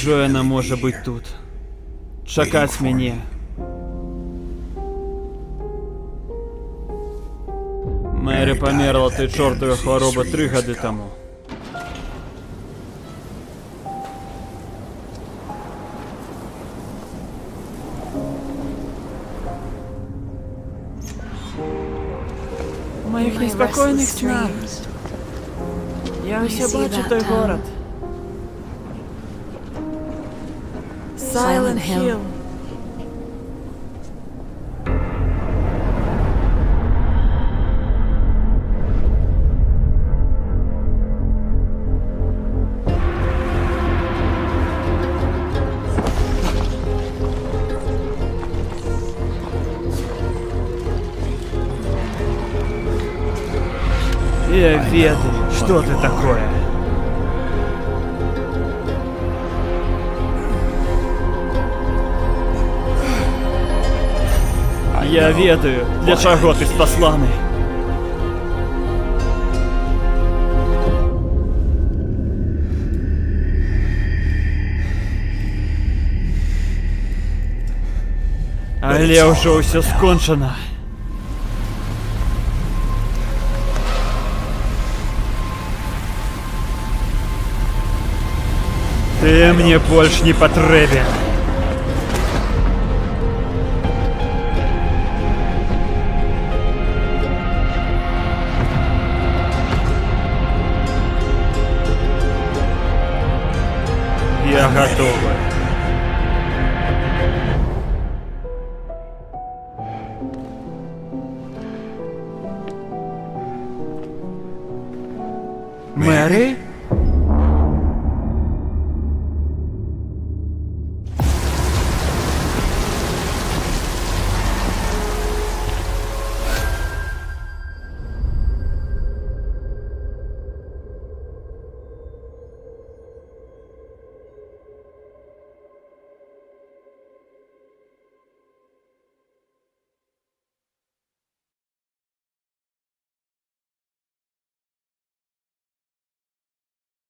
Джоанна може бути тут. Чекать мені. Мері померла ти чортові хвороби 3 роки тому. Моїх неспокійних снах. Я ось бачу той город. Silent Hill. Я ведаю, что ты такое. Я ведаю, для чого ти посланий. Але вже усе скончено. Ты мне больше не потребен. Я готова. Мэри?